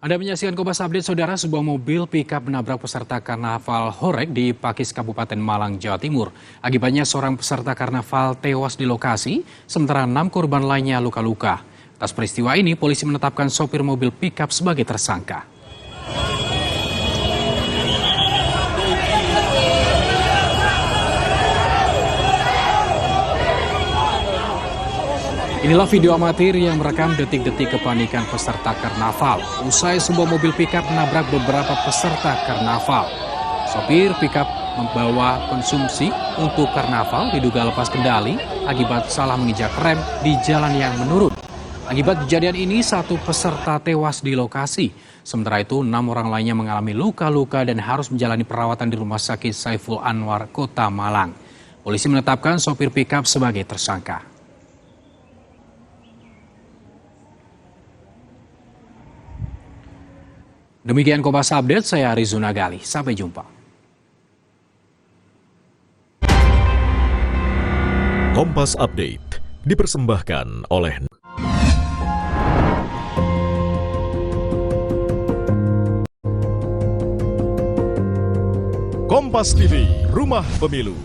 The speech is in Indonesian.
Anda menyaksikan Kompas Update, Saudara. Sebuah mobil pickup menabrak peserta karnaval Horeg di Pakis, Kabupaten Malang, Jawa Timur. Akibatnya seorang peserta karnaval tewas di lokasi, sementara 6 korban lainnya luka-luka. Atas peristiwa ini, polisi menetapkan sopir mobil pickup sebagai tersangka. Inilah video amatir yang merekam detik-detik kepanikan peserta karnaval usai sebuah mobil pickup menabrak beberapa peserta karnaval. Sopir pickup membawa konsumsi untuk karnaval diduga lepas kendali akibat salah menginjak rem di jalan yang menurun. Akibat kejadian ini, 1 peserta tewas di lokasi. Sementara itu, 6 orang lainnya mengalami luka-luka dan harus menjalani perawatan di Rumah Sakit Saiful Anwar, Kota Malang. Polisi menetapkan sopir pickup sebagai tersangka. Demikian Kompas Update, saya Rizuna Gali. Sampai jumpa. Kompas Update dipersembahkan oleh Kompas TV, Rumah Pemilu.